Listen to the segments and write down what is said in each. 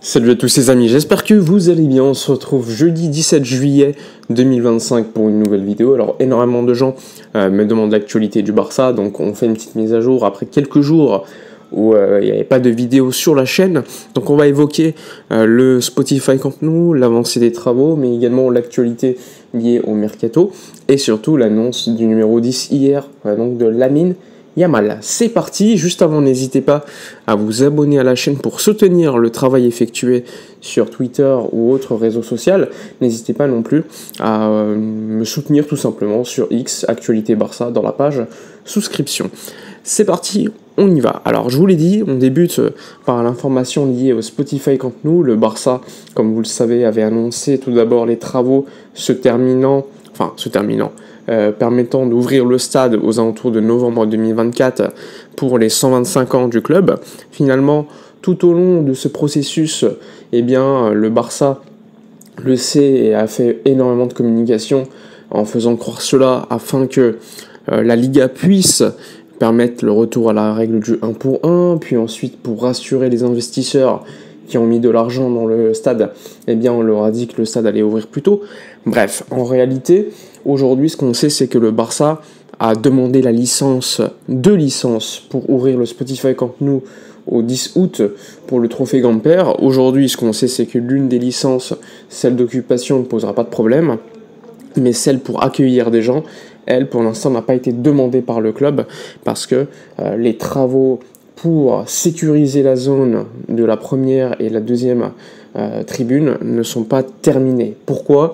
Salut à tous les amis, j'espère que vous allez bien. On se retrouve jeudi 17 juillet 2025 pour une nouvelle vidéo. Alors énormément de gens me demandent l'actualité du Barça, donc on fait une petite mise à jour après quelques jours où il n'y avait pas de vidéo sur la chaîne. Donc on va évoquer le Spotify Camp Nou, l'avancée des travaux, mais également l'actualité liée au Mercato et surtout l'annonce du numéro 10 hier, donc de Lamine Yamal. C'est parti. Juste avant, n'hésitez pas à vous abonner à la chaîne pour soutenir le travail effectué sur Twitter ou autres réseaux sociaux. N'hésitez pas non plus à me soutenir tout simplement sur X, Actualité Barça, dans la page souscription. C'est parti, on y va. Alors, je vous l'ai dit, on débute par l'information liée au Spotify Camp Nou. Le Barça, comme vous le savez, avait annoncé tout d'abord les travaux permettant d'ouvrir le stade aux alentours de novembre 2024 pour les 125 ans du club. Finalement, tout au long de ce processus, le Barça le sait et a fait énormément de communication en faisant croire cela afin que la Liga puisse permettre le retour à la règle du 1 pour 1, puis ensuite pour rassurer les investisseurs qui ont mis de l'argent dans le stade, on leur a dit que le stade allait ouvrir plus tôt. Bref, en réalité, aujourd'hui, ce qu'on sait, c'est que le Barça a demandé deux licences pour ouvrir le Spotify Camp Nou au 10 août pour le trophée Gamper. Aujourd'hui, ce qu'on sait, c'est que l'une des licences, celle d'occupation, ne posera pas de problème, mais celle pour accueillir des gens, elle, pour l'instant, n'a pas été demandée par le club parce que les travaux pour sécuriser la zone de la première et la deuxième tribune ne sont pas terminés. Pourquoi ?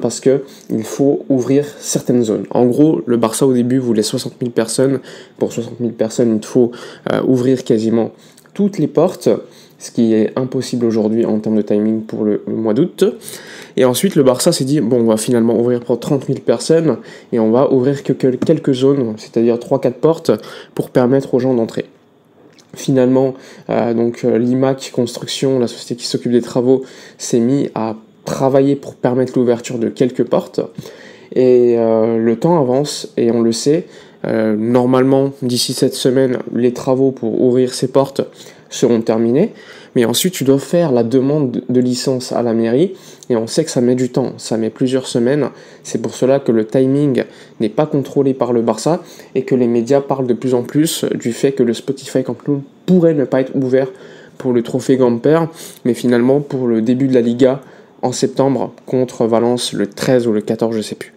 Parce que il faut ouvrir certaines zones. En gros, le Barça au début voulait 60 000 personnes. Pour 60 000 personnes, il faut ouvrir quasiment toutes les portes, ce qui est impossible aujourd'hui en termes de timing pour le mois d'août. Et ensuite, le Barça s'est dit, on va finalement ouvrir pour 30 000 personnes et on va ouvrir que quelques zones, c'est-à-dire 3-4 portes, pour permettre aux gens d'entrer. Finalement, l'IMAC Construction, la société qui s'occupe des travaux, s'est mis à travailler pour permettre l'ouverture de quelques portes. Et le temps avance et on le sait. Normalement, d'ici cette semaine, les travaux pour ouvrir ces portes seront terminés. Mais ensuite, tu dois faire la demande de licence à la mairie. Et on sait que ça met du temps, ça met plusieurs semaines. C'est pour cela que le timing n'est pas contrôlé par le Barça et que les médias parlent de plus en plus du fait que le Spotify Camp Nou pourrait ne pas être ouvert pour le trophée Gamper, mais finalement pour le début de la Liga en septembre contre Valence le 13 ou le 14, je ne sais plus.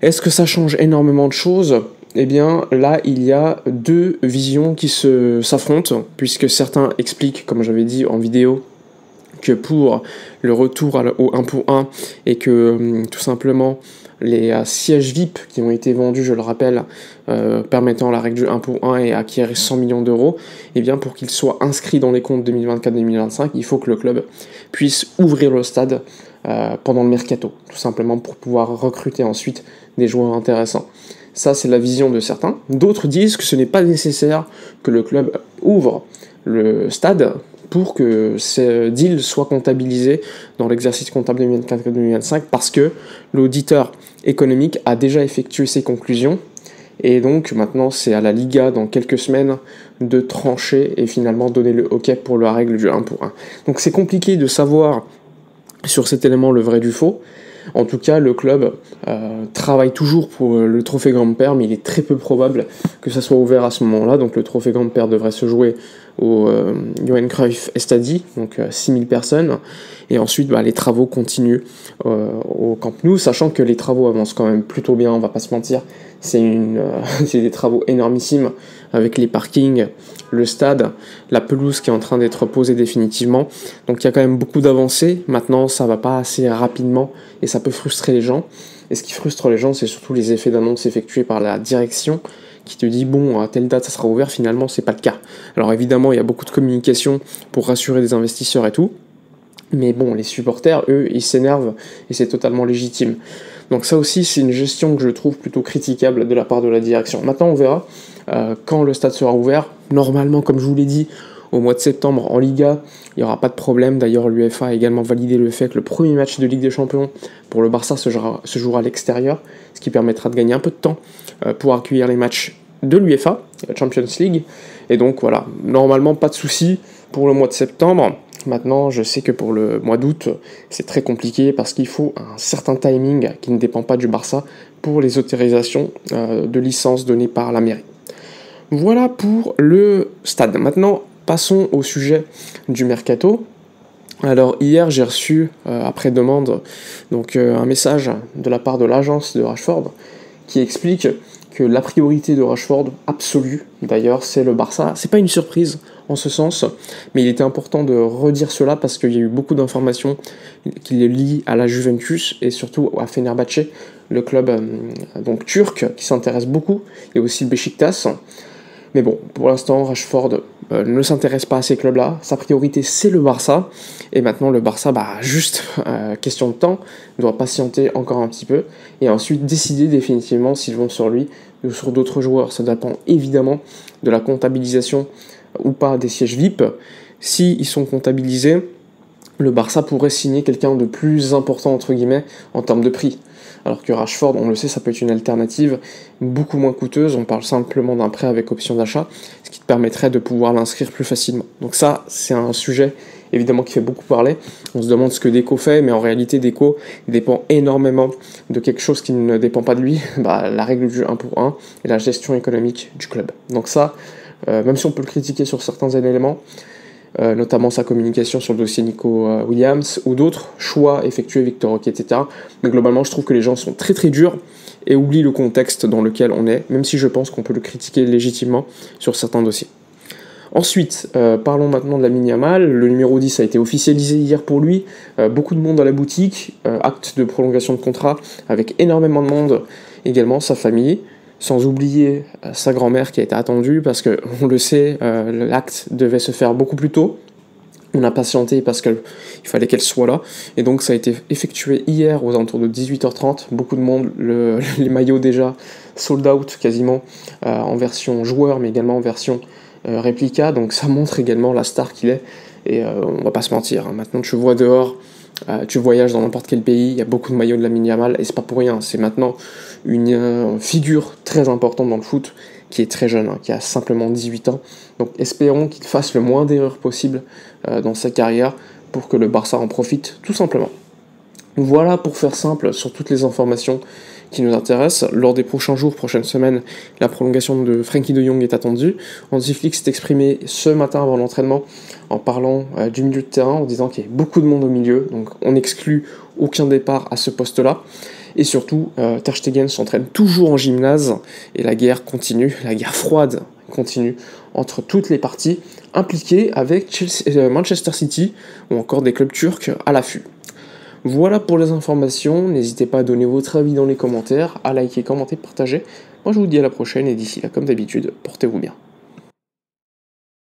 Est-ce que ça change énormément de choses ? Là, il y a deux visions qui s'affrontent, puisque certains expliquent, comme j'avais dit en vidéo, que pour le retour au 1 pour 1 et que tout simplement les sièges VIP qui ont été vendus, je le rappelle, permettant la règle du 1 pour 1 et acquérir 100 millions d'euros, pour qu'ils soient inscrits dans les comptes 2024-2025, il faut que le club puisse ouvrir le stade pendant le mercato, tout simplement pour pouvoir recruter ensuite des joueurs intéressants. Ça, c'est la vision de certains. D'autres disent que ce n'est pas nécessaire que le club ouvre le stade pour que ce deal soit comptabilisé dans l'exercice comptable 2024-2025 parce que l'auditeur économique a déjà effectué ses conclusions et donc maintenant c'est à la Liga dans quelques semaines de trancher et finalement donner le OK pour la règle du 1 pour 1. Donc c'est compliqué de savoir sur cet élément le vrai du faux. En tout cas, le club travaille toujours pour le trophée Gamper, mais il est très peu probable que ça soit ouvert à ce moment-là. Donc le trophée Gamper devrait se jouer au Johan Cruyff Stadi, donc 6000 personnes. Et ensuite, les travaux continuent au Camp Nou, sachant que les travaux avancent quand même plutôt bien, on va pas se mentir. C'est des travaux énormissimes avec les parkings, le stade, la pelouse qui est en train d'être posée définitivement. Donc il y a quand même beaucoup d'avancées. Maintenant, ça va pas assez rapidement et ça peut frustrer les gens. Et ce qui frustre les gens, c'est surtout les effets d'annonce effectués par la direction qui te dit à telle date ça sera ouvert, finalement c'est pas le cas. Alors évidemment, il y a beaucoup de communication pour rassurer des investisseurs et tout. Mais les supporters, eux, ils s'énervent et c'est totalement légitime. Donc ça aussi, c'est une gestion que je trouve plutôt critiquable de la part de la direction. Maintenant, on verra quand le stade sera ouvert. Normalement, comme je vous l'ai dit, au mois de septembre en Liga, il n'y aura pas de problème. D'ailleurs, l'UEFA a également validé le fait que le premier match de Ligue des Champions pour le Barça se jouera à l'extérieur, ce qui permettra de gagner un peu de temps pour accueillir les matchs de l'UEFA, Champions League. Et donc voilà, normalement pas de souci pour le mois de septembre. Maintenant, je sais que pour le mois d'août, c'est très compliqué parce qu'il faut un certain timing qui ne dépend pas du Barça pour les autorisations de licence données par la mairie. Voilà pour le stade. Maintenant, passons au sujet du mercato. Alors hier, j'ai reçu, après demande, donc un message de la part de l'agence de Rashford qui explique que la priorité de Rashford absolue, d'ailleurs, c'est le Barça. C'est pas une surprise en ce sens, mais il était important de redire cela parce qu'il y a eu beaucoup d'informations qui les lient à la Juventus et surtout à Fenerbahçe, le club donc turc qui s'intéresse beaucoup, et aussi le Beşiktaş. Mais bon, pour l'instant, Rashford ne s'intéresse pas à ces clubs-là. Sa priorité, c'est le Barça. Et maintenant, le Barça, juste question de temps, doit patienter encore un petit peu. Et ensuite, décider définitivement s'ils vont sur lui ou sur d'autres joueurs. Ça dépend évidemment de la comptabilisation ou pas des sièges VIP. S'ils sont comptabilisés, le Barça pourrait signer quelqu'un de plus important, entre guillemets, en termes de prix. Alors que Rashford, on le sait, ça peut être une alternative beaucoup moins coûteuse. On parle simplement d'un prêt avec option d'achat, ce qui te permettrait de pouvoir l'inscrire plus facilement. Donc ça, c'est un sujet évidemment qui fait beaucoup parler. On se demande ce que Deco fait, mais en réalité, Deco dépend énormément de quelque chose qui ne dépend pas de lui, la règle du 1 pour 1 et la gestion économique du club. Donc ça, même si on peut le critiquer sur certains éléments, notamment sa communication sur le dossier Nico Williams ou d'autres choix effectués, Victor Roque, etc. Mais globalement, je trouve que les gens sont très très durs et oublient le contexte dans lequel on est, même si je pense qu'on peut le critiquer légitimement sur certains dossiers. Ensuite, parlons maintenant de Lamine Yamal. Le numéro 10 a été officialisé hier pour lui. Beaucoup de monde à la boutique, acte de prolongation de contrat avec énormément de monde, également sa famille. Sans oublier sa grand-mère qui a été attendue parce que, on le sait, l'acte devait se faire beaucoup plus tôt. On a patienté parce qu'il fallait qu'elle soit là. Et donc ça a été effectué hier aux alentours de 18h30. Beaucoup de monde, les maillots déjà sold out quasiment en version joueur mais également en version réplica. Donc ça montre également la star qu'il est. Et on va pas se mentir, hein. Maintenant tu vois dehors, tu voyages dans n'importe quel pays, il y a beaucoup de maillots de Lamine Yamal et c'est pas pour rien, c'est maintenant une figure très importante dans le foot qui est très jeune, qui a simplement 18 ans. Donc espérons qu'il fasse le moins d'erreurs possible dans sa carrière pour que le Barça en profite tout simplement. Voilà pour faire simple sur toutes les informations qui nous intéressent. Lors des prochains jours, prochaines semaines, la prolongation de Frenkie de Jong est attendue. Hansi Flick s'est exprimé ce matin avant l'entraînement en parlant du milieu de terrain, en disant qu'il y avait beaucoup de monde au milieu, donc on n'exclut aucun départ à ce poste-là. Et surtout, Ter Stegen s'entraîne toujours en gymnase et la guerre continue, la guerre froide continue entre toutes les parties impliquées avec Manchester City ou encore des clubs turcs à l'affût. Voilà pour les informations, n'hésitez pas à donner votre avis dans les commentaires, à liker, commenter, partager. Moi je vous dis à la prochaine et d'ici là comme d'habitude, portez-vous bien.